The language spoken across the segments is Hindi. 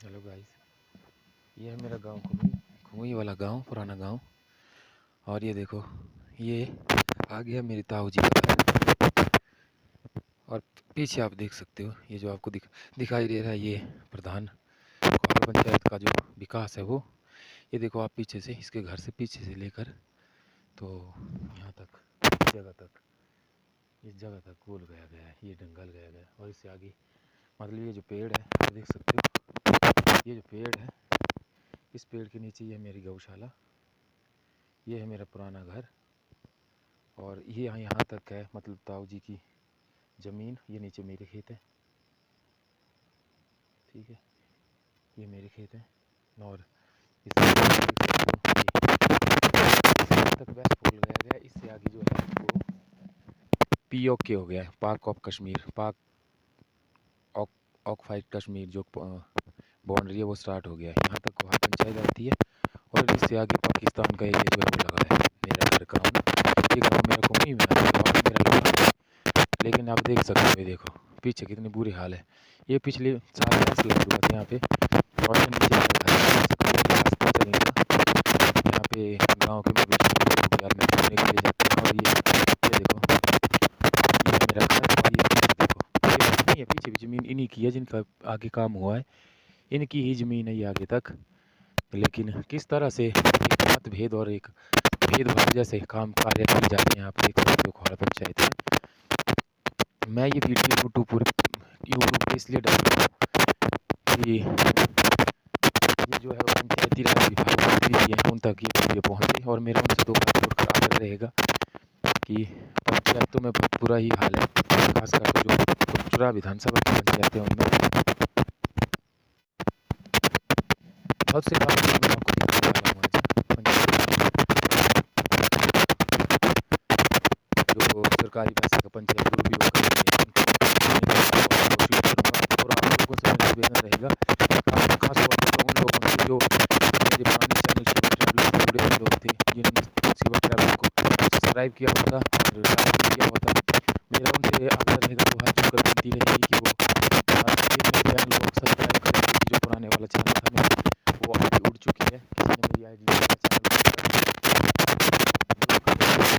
हेलो गाइस, ये है मेरा गांव खुमुई खुमुई वाला गांव, पुराना गांव। और ये देखो, ये आ गया मेरी ताऊ जी का घर। और पीछे आप देख सकते हो, ये जो आपको दिखाई दे रहा है, ये प्रधान कोहाड़ पंचायत का जो विकास है वो। ये देखो आप पीछे से, इसके घर से पीछे से लेकर तो यहाँ तक, इस जगह तक गोल गया गया है, ये जंगल गया गया है। और इससे आगे मतलब ये जो पेड़ है, आप देख सकते हो, ये जो पेड़ है, इस पेड़ के नीचे ये है मेरी गौशाला, ये है मेरा पुराना घर। और ये यहाँ तक है, मतलब ताऊ जी की ज़मीन। ये नीचे मेरे खेत हैं, ठीक है, ये मेरे खेत हैं। और इस तक वेस्ट फॉल गया गया। इससे आगे जो है वो POK हो गया है, park of Kashmir, park occupied Kashmir जो बाउंड्री है वो स्टार्ट हो गया है। यहाँ तक वहाँ पंचायत आती है। और इससे आगे पाकिस्तान का एरिया जो है वो लगा है। मेरा घर गाँव, ये गाँव मेरा खुमुई में आता है और मेरा लगा। लेकिन आप देख सकते हो, ये देखो पीछे कितनी बुरी हाल है। ये पिछले साल ऐसे लग हुआ था यहाँ पे, और नीचे रास्ता चलेगा यहाँ पे गांव के में मैं घूमने के लिए जाता हूँ। और ये देखो, ये मेरा घर। और ये पीछे देखो, ये नहीं है, पीछे भी ज़मीन इन्हीं की है जिनका आगे काम हुआ है, इनकी ही ज़मीन है ये आगे तक। लेकिन किस तरह से एक मतभेद और एक भेदभाव जैसे काम कार्य किए जाते हैं, आप देख सकते हो कोहाड़ पंचायत में। मैं ये वीडियो यूट्यूब पे इसलिए डालता हूँ कि ये जो है पंचायती राज विभाग मंत्री जी हैं, उन तक ये वीडियो पहुँचे। और मेरा उनसे 2 हाथ जोड़कर आग्रह रहेगा कि पंचायतों में बहुत बुरा ही हाल है, खासकर तो जो चुरा विधानसभा की पंचायतें हैं उनमें बहुत से काम मैं आपको दिखाने वाला हूँ आज। जो सरकारी पैसे का पंचायत दुरुपयोग कर रही है, और आप लोगों से निवेदन रहेगा, खास तौर पर उन लोगों से जो मेरे पुराने चैनल शिवा ट्रैवल से जुड़े हुए लोग थे, जिन्होंने शिवा ट्रैवल को सब्सक्राइब किया होता और लाइक किया होता। मेरा उनसे आग्रह रहेगा, तो हाथ जोड़कर विनती रहेगी कि वो मेरे चैनल को सब्सक्राइब करें, क्योंकि जो पुराने वाला चैनल था मेरा वो आईडी उड़ चुकी है। किसी ने मेरी आईडी चैनल,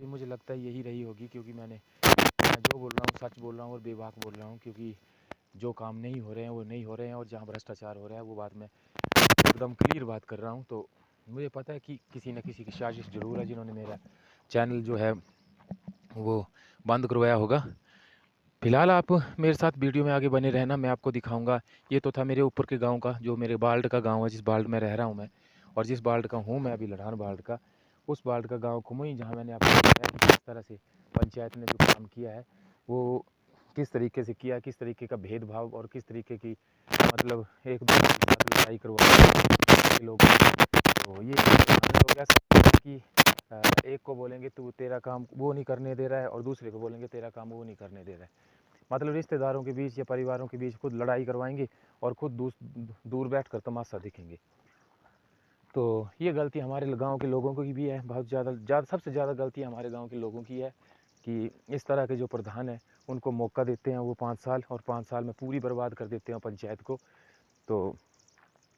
मुझे लगता है यही रही होगी, क्योंकि मैं जो बोल रहा हूँ सच बोल रहा हूँ और बेबाक बोल रहा हूँ। क्योंकि जो काम नहीं हो रहे हैं वो नहीं हो रहे हैं, और जहाँ भ्रष्टाचार हो रहा है वो बात मैं एकदम क्लियर बात कर रहा हूँ। तो मुझे पता है कि किसी न किसी की साजिश ज़रूर है, जिन्होंने मेरा चैनल जो है वो बंद करवाया होगा। फिलहाल आप मेरे साथ वीडियो में आगे बने रहना, मैं आपको दिखाऊंगा। ये तो था मेरे ऊपर के गांव का, जो मेरे बाल्ड का गांव है, जिस बाल्ड में रह रहा हूं मैं, और जिस बाल्ड का हूं मैं अभी, लढ़ान बाल्ड का। उस बाल्ड का गांव खुमुई, जहां मैंने आपको बताया कि किस तरह से पंचायत ने जो काम किया है वो किस तरीके से किया, किस तरीके का भेदभाव और किस तरीके की मतलब एक दूसरे के साथ लड़ाई करवा लोग। तो ये लोग ऐसा कि एक को बोलेंगे तू तेरा काम वो नहीं करने दे रहा है, और दूसरे को बोलेंगे तेरा काम वो नहीं करने दे रहा है। मतलब रिश्तेदारों के बीच या परिवारों के बीच खुद लड़ाई करवाएंगे और खुद दूर बैठ कर तमाशा दिखेंगे। तो ये गलती हमारे गांव के लोगों की भी है, बहुत ज़्यादा सबसे ज़्यादा गलती हमारे गांव के लोगों की है कि इस तरह के जो प्रधान हैं उनको मौका देते हैं वो 5 साल, और 5 साल में पूरी बर्बाद कर देते हैं पंचायत को। तो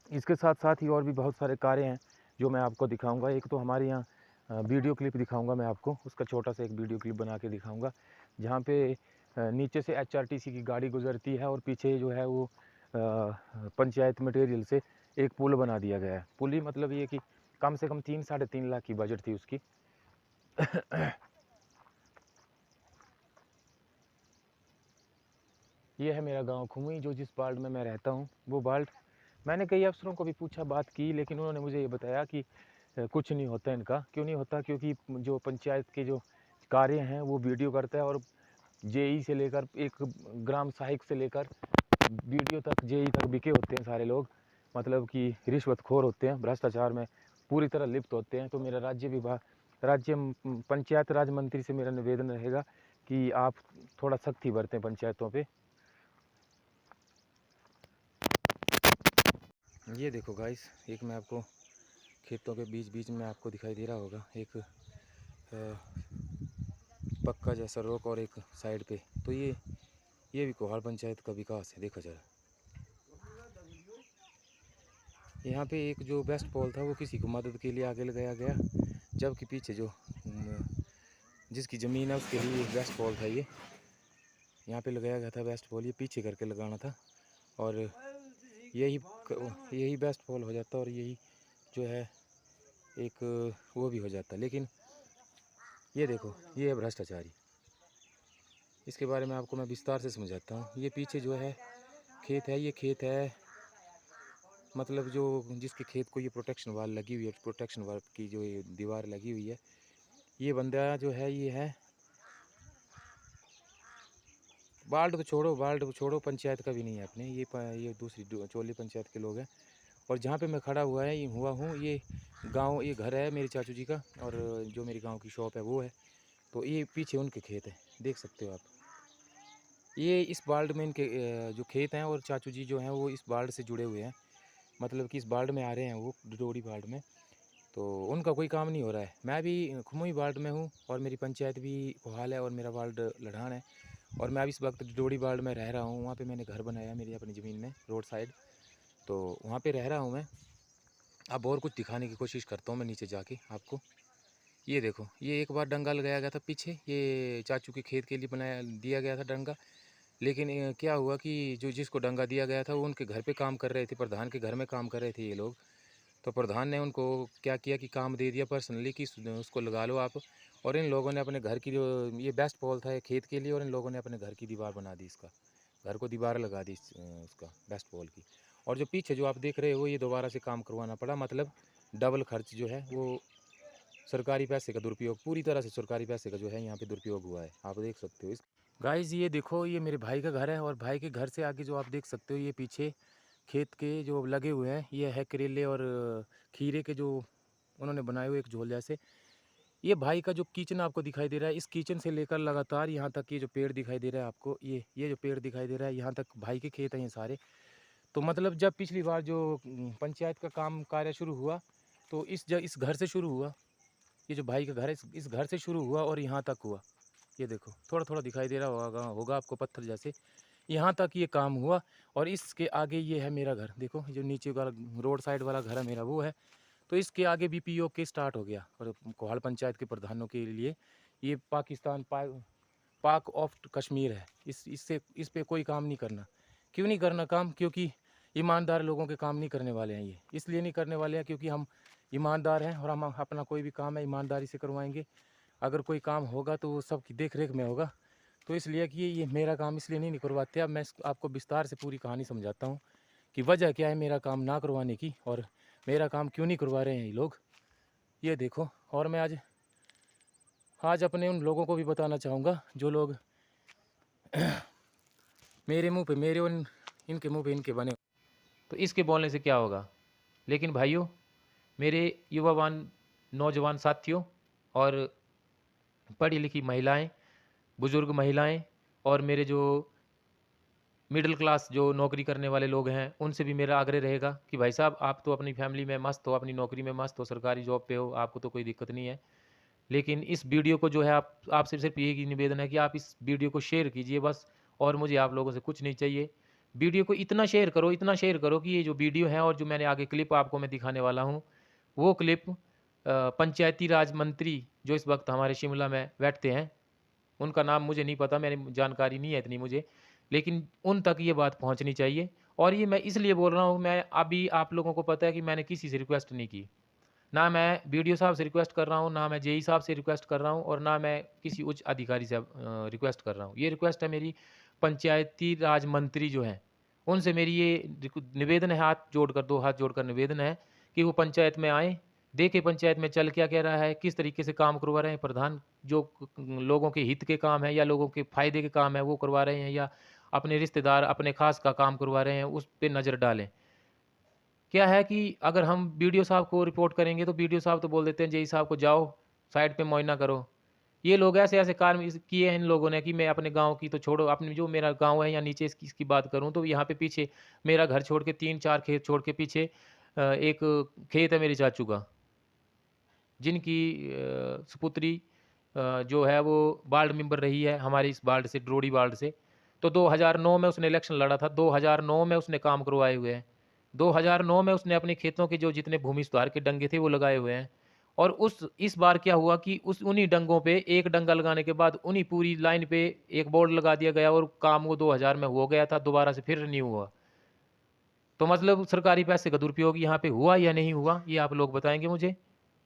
इसके साथ साथ ही और भी बहुत सारे कार्य हैं जो मैं आपको दिखाऊंगा। एक तो हमारे यहाँ वीडियो क्लिप दिखाऊंगा मैं आपको, उसका छोटा सा एक वीडियो क्लिप बना के दिखाऊंगा, जहाँ पे नीचे से HRTC की गाड़ी गुजरती है और पीछे जो है वो पंचायत मटेरियल से एक पुल बना दिया गया है। पुल ही मतलब ये कि कम से कम 3-3.5 लाख की बजट थी उसकी। ये है मेरा गांव खुमुई, जो जिस बाल्ड में मैं रहता हूँ वो बाल्ड। मैंने कई अफसरों को भी पूछा, बात की, लेकिन उन्होंने मुझे ये बताया कि कुछ नहीं होता इनका। क्यों नहीं होता? क्योंकि जो पंचायत के जो कार्य हैं वो वीडियो करता है, और JE से लेकर एक ग्राम सहायक से लेकर वीडियो तक, JE तक बिके होते हैं सारे लोग। मतलब कि रिश्वतखोर होते हैं, भ्रष्टाचार में पूरी तरह लिप्त होते हैं। तो मेरा राज्य पंचायत राज मंत्री से मेरा निवेदन रहेगा कि आप थोड़ा सख्ती बरतें पंचायतों पे। ये देखो गाइस, एक मैं आपको खेतों के बीच बीच में आपको दिखाई दे रहा होगा एक पक्का जैसा रोक, और एक साइड पे तो ये भी कोहाड़ पंचायत का विकास है। देखो जरा, यहाँ पे एक जो बेस्ट पोल था वो किसी को मदद के लिए आगे लगाया गया, जबकि पीछे जो जिसकी ज़मीन है उसके लिए बेस्ट पोल था ये, यहाँ पे लगाया गया था बेस्ट पोल, ये पीछे करके लगाना था और यही बेस्ट पोल हो जाता और यही जो है एक वो भी हो जाता। लेकिन ये देखो, ये है भ्रष्टाचारी। इसके बारे में आपको मैं विस्तार से समझाता हूँ। ये पीछे जो है खेत है, ये खेत है मतलब जो जिसके खेत को ये प्रोटेक्शन वाल लगी हुई है, प्रोटेक्शन वाल की जो ये दीवार लगी हुई है, ये बंदा जो है ये है बाल्ट तो छोड़ो पंचायत का भी नहीं है अपने, ये दूसरी चोली पंचायत के लोग हैं। और जहाँ पे मैं खड़ा हुआ हूँ ये गांव, ये घर है मेरे चाचू जी का और जो मेरी गांव की शॉप है वो है। तो ये पीछे उनके खेत है, देख सकते हो आप। ये इस बाल्ट में इनके जो खेत हैं और चाचू जी जो हैं वो इस बाल्ट से जुड़े हुए हैं, मतलब कि इस बाल्ट में आ रहे हैं वो डडोड़ी बाल्ट में। तो उनका कोई काम नहीं हो रहा है। मैं भी खुमुई वार्ड में हूँ और मेरी पंचायत भी कोहाल है और मेरा वार्ड लढ़ान है और मैं अभी इस वक्त डडोड़ी वार्ड में रह रहा हूँ। वहाँ पे मैंने घर बनाया मेरी अपनी ज़मीन में रोड साइड, तो वहाँ पे रह रहा हूँ मैं। अब और कुछ दिखाने की कोशिश करता हूँ मैं नीचे जाके आपको। ये देखो, ये एक बार डंगा लगाया गया था पीछे, ये चाचू के खेत के लिए दिया गया था डंगा। लेकिन क्या हुआ कि जिसको डंगा दिया गया था वो उनके घर पे काम कर रहे थे, प्रधान के घर में काम कर रहे थे ये लोग। तो प्रधान ने उनको क्या किया कि काम दे दिया पर्सनली कि उसको लगा लो आप। और इन लोगों ने अपने घर की जो ये बेस्ट पोल था खेत के लिए, और इन लोगों ने अपने घर की दीवार बना दी, इसका घर को दीवार लगा दी उसका बेस्ट पोल की। और जो पीछे जो आप देख रहे हो ये दोबारा से काम करवाना पड़ा, मतलब डबल खर्च जो है वो सरकारी पैसे का दुरुपयोग, पूरी तरह से सरकारी पैसे का जो है यहाँ पे दुरुपयोग हुआ है, आप देख सकते हो। इस गाइस ये देखो, ये मेरे भाई का घर है और भाई के घर से आगे जो आप देख सकते हो ये पीछे खेत के जो लगे हुए हैं ये है करेले और खीरे के जो उन्होंने बनाए हुए एक झोल जैसे। ये भाई का जो किचन आपको दिखाई दे रहा है, इस किचन से लेकर लगातार यहाँ तक ये जो पेड़ दिखाई दे रहा है आपको, ये जो पेड़ दिखाई दे रहा है यहाँ तक भाई के खेत हैं ये सारे। तो मतलब जब पिछली बार जो पंचायत का काम कार्य शुरू हुआ तो इस घर से शुरू हुआ, ये जो भाई का घर है इस घर से शुरू हुआ और यहाँ तक हुआ। ये देखो थोड़ा थोड़ा दिखाई दे रहा होगा आपको पत्थर जैसे, यहाँ तक ये काम हुआ। और इसके आगे ये है मेरा घर, देखो जो नीचे वाला रोड साइड वाला घर है मेरा वो है। तो इसके आगे भी POK स्टार्ट हो गया और कोहाल पंचायत के प्रधानों के लिए ये पाक ऑफ कश्मीर है। इस पे कोई काम नहीं करना। क्यों नहीं करना काम? क्योंकि ईमानदार लोगों के काम नहीं करने वाले हैं ये, इसलिए नहीं करने वाले हैं क्योंकि हम ईमानदार हैं और हम अपना कोई भी काम है ईमानदारी से करवाएंगे। अगर कोई काम होगा तो वो सबकी देख रेख में होगा। तो इसलिए कि ये मेरा काम इसलिए नहीं करवाते। अब मैं आपको विस्तार से पूरी कहानी समझाता हूँ कि वजह क्या है मेरा काम ना करवाने की और मेरा काम क्यों नहीं करवा रहे हैं ये लोग। ये देखो, और मैं आज अपने उन लोगों को भी बताना चाहूँगा जो लोग मेरे मुंह पे मेरे और इनके मुंह पे इनके बने। तो इसके बोलने से क्या होगा? लेकिन भाइयों, मेरे युवावान नौजवान साथियों और पढ़ी लिखी महिलाएं, बुज़ुर्ग महिलाएं और मेरे जो मिडिल क्लास जो नौकरी करने वाले लोग हैं, उनसे भी मेरा आग्रह रहेगा कि भाई साहब आप तो अपनी फैमिली में मस्त हो, अपनी नौकरी में मस्त हो, सरकारी जॉब पे हो, आपको तो कोई दिक्कत नहीं है। लेकिन इस वीडियो को जो है आपसे सिर्फ यही निवेदन है कि आप इस वीडियो को शेयर कीजिए बस, और मुझे आप लोगों से कुछ नहीं चाहिए। वीडियो को इतना शेयर करो कि ये जो वीडियो है और जो मैंने आगे क्लिप आपको मैं दिखाने वाला हूँ, वो क्लिप पंचायती राज मंत्री जो इस वक्त हमारे शिमला में बैठते हैं, उनका नाम मुझे नहीं पता, मेरी जानकारी नहीं है इतनी मुझे, लेकिन उन तक ये बात पहुंचनी चाहिए। और ये मैं इसलिए बोल रहा हूँ, मैं अभी आप लोगों को पता है कि मैंने किसी से रिक्वेस्ट नहीं की, ना मैं वीडियो साहब से रिक्वेस्ट कर रहा हूँ, ना मैं जेई साहब से रिक्वेस्ट कर रहा हूँ और ना मैं किसी उच्च अधिकारी से रिक्वेस्ट कर रहा हूँ। ये रिक्वेस्ट है मेरी पंचायती राज मंत्री जो हैं उनसे, मेरी ये निवेदन है, दो हाथ जोड़कर निवेदन है कि वो पंचायत में आएँ, देखें पंचायत में चल क्या कह रहा है, किस तरीके से काम करवा रहे हैं प्रधान, जो लोगों के हित के काम है या लोगों के फ़ायदे के काम है वो करवा रहे हैं, या अपने रिश्तेदार अपने खास का काम करवा रहे हैं, उस पर नज़र डालें। क्या है कि अगर हम बीडीओ साहब को रिपोर्ट करेंगे तो बीडीओ साहब तो बोल देते हैं जेई साहब को जाओ साइड पे मुआयना करो। ये लोग ऐसे ऐसे कार्य किए हैं इन लोगों ने कि मैं अपने गांव की तो छोड़ो, अपने जो मेरा गांव है या नीचे इसकी बात करूं तो यहाँ पे पीछे मेरा घर छोड़ के 3-4 खेत छोड़ के पीछे एक खेत है मेरे चाचू का, जिनकी सुपुत्री जो है वो वार्ड मेंबर रही है हमारी इस वार्ड से, ड्रोडी वार्ड से। तो 2009 में उसने इलेक्शन लड़ा था, 2009 में उसने काम करवाए हुए हैं। 2009 में उसने अपने खेतों के जो जितने भूमि सुधार के डंगे थे वो लगाए हुए हैं। और उस इस बार क्या हुआ कि उस उन्हीं डंगों पे एक डंगा लगाने के बाद उन्हीं पूरी लाइन पे एक बोर्ड लगा दिया गया और काम वो 2000 में हो गया था, दोबारा से फिर रिन्यू हुआ। तो मतलब सरकारी पैसे का दुरुपयोग यहाँ पे हुआ या नहीं हुआ, ये आप लोग बताएंगे मुझे।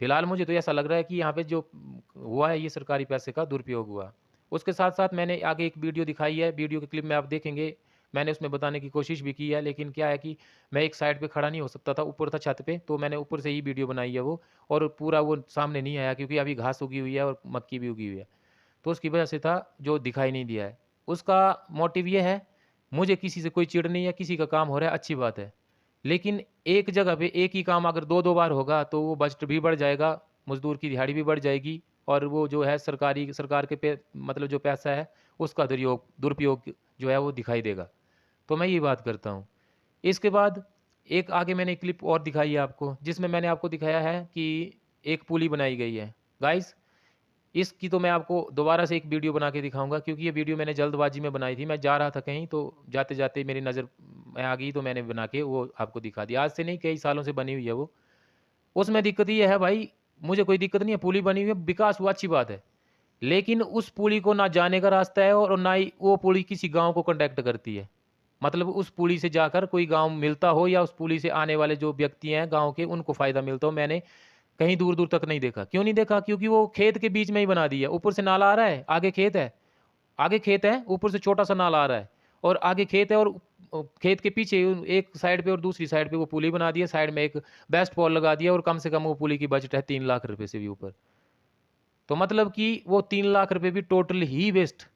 फिलहाल मुझे तो ऐसा लग रहा है कि यहाँ पे जो हुआ है ये सरकारी पैसे का दुरुपयोग हुआ। उसके साथ साथ मैंने आगे एक वीडियो दिखाई है, वीडियो के क्लिप में आप देखेंगे, मैंने उसमें बताने की कोशिश भी की है, लेकिन क्या है कि मैं एक साइड पे खड़ा नहीं हो सकता था, ऊपर था छत पे, तो मैंने ऊपर से ही वीडियो बनाई है वो। और पूरा वो सामने नहीं आया क्योंकि अभी घास उगी हुई है और मक्की भी उगी हुई है, तो उसकी वजह से था जो दिखाई नहीं दिया है। उसका मोटिव ये है, मुझे किसी से कोई चिढ़ नहीं है, किसी का काम हो रहा है अच्छी बात है, लेकिन एक जगह पे एक ही काम अगर दो दो बार होगा तो वो बजट भी बढ़ जाएगा, मजदूर की दिहाड़ी भी बढ़ जाएगी, और वो जो है सरकार के पे मतलब जो पैसा है उसका दुरुपयोग जो है वो दिखाई देगा। तो मैं ये बात करता हूँ। इसके बाद एक आगे मैंने क्लिप और दिखाई है आपको, जिसमें मैंने आपको दिखाया है कि एक पुली बनाई गई है। गाइस, इसकी तो मैं आपको दोबारा से एक वीडियो बना के दिखाऊंगा, क्योंकि ये वीडियो मैंने जल्दबाजी में बनाई थी, मैं जा रहा था कहीं तो जाते जाते मेरी नज़र में आ गई, तो मैंने बना के वो आपको दिखा दिया। आज से नहीं, कई सालों से बनी हुई है वो। उसमें दिक्कत ये है भाई, मुझे कोई दिक्कत नहीं है, पुली बनी हुई है, विकास हुआ, अच्छी बात है, लेकिन उस पुली को ना जाने का रास्ता है और ना ही वो पुली किसी गांव को कनेक्ट करती है। मतलब उस पुली से जाकर कोई गांव मिलता हो या उस पुली से आने वाले जो व्यक्ति हैं गांव के उनको फायदा मिलता हो, मैंने कहीं दूर दूर तक नहीं देखा। क्यों नहीं देखा? क्योंकि वो खेत के बीच में ही बना दी है। ऊपर से नाला आ रहा है, आगे खेत है, आगे खेत है, ऊपर से छोटा सा नाला आ रहा है, और आगे खेत है, और खेत के पीछे एक साइड पे और दूसरी साइड पे वो पुली बना दी है, साइड में एक बेस्ट पॉल लगा दिया, और कम से कम वो पुली की बजट है 3 लाख रुपए से भी ऊपर। तो मतलब कि वो 3 लाख रुपए भी टोटल ही वेस्ट।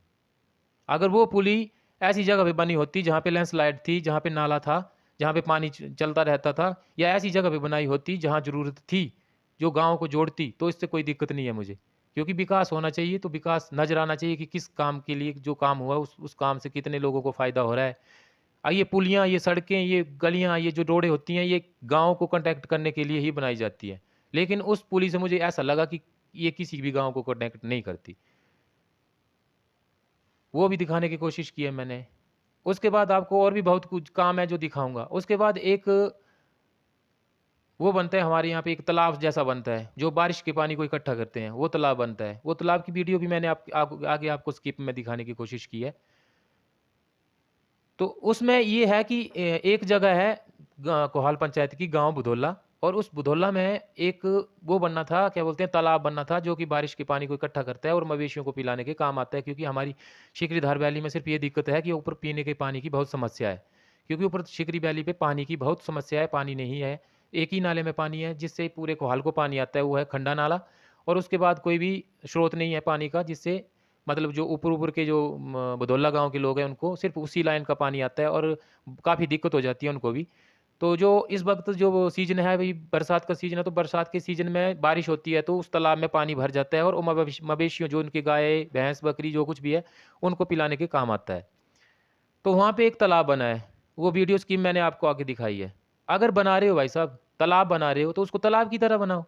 अगर वो पुली ऐसी जगह पे बनी होती जहाँ पे लैंडस्लाइड थी, जहाँ पे नाला था, जहाँ पे पानी चलता रहता था, या ऐसी जगह पे बनाई होती जहाँ ज़रूरत थी, जो गाँव को जोड़ती, तो इससे कोई दिक्कत नहीं है मुझे। क्योंकि विकास होना चाहिए तो विकास नज़र आना चाहिए कि किस काम के लिए जो काम हुआ उस काम से कितने लोगों को फ़ायदा हो रहा है। ये पुलियाँ, ये सड़कें, ये गलियाँ, ये जो रोडें होती हैं, ये गाँव को कनेक्ट करने के लिए ही बनाई जाती हैं। लेकिन उस पुली से मुझे ऐसा लगा कि ये किसी भी गाँव को कनेक्ट नहीं करती। वो भी दिखाने की कोशिश की है मैंने। उसके बाद आपको और भी बहुत कुछ काम है जो दिखाऊँगा। उसके बाद एक वो बनता है हमारे यहाँ पे, एक तालाब जैसा बनता है, जो बारिश के पानी को इकट्ठा करते हैं, वो तालाब बनता है। वो तालाब की वीडियो भी मैंने आगे आपको स्किप में दिखाने की कोशिश की है। तो उसमें ये है कि एक जगह है कोहाल पंचायत की, गाँव बुधौला, और उस बुधौला में एक वो बनना था, क्या बोलते हैं, तालाब बनना था, जो कि बारिश के पानी को इकट्ठा करता है और मवेशियों को पिलाने के काम आता है। क्योंकि हमारी शिकरीधार वैली में सिर्फ ये दिक्कत है कि ऊपर पीने के पानी की बहुत समस्या है। क्योंकि ऊपर शिकरी वैली पे पानी की बहुत समस्या है, पानी नहीं है। एक ही नाले में पानी है जिससे पूरे कोहाल को पानी आता है, वो है खंडा नाला। और उसके बाद कोई भी स्रोत नहीं है पानी का, जिससे मतलब जो ऊपर-ऊपर के जो भदौला गाँव के लोग हैं, उनको सिर्फ़ उसी लाइन का पानी आता है, और काफ़ी दिक्कत हो जाती है उनको भी। तो जो इस वक़्त जो सीज़न है वही बरसात का सीज़न है, तो बरसात के सीज़न में बारिश होती है तो उस तालाब में पानी भर जाता है, और वो मवेशियों, जो उनकी गाय, भैंस, बकरी जो कुछ भी है, उनको पिलाने के काम आता है। तो वहाँ पे एक तालाब बना है, वो वीडियो स्कीम मैंने आपको आगे दिखाई है। अगर बना रहे हो भाई साहब, तालाब बना रहे हो तो उसको तालाब की तरह बनाओ।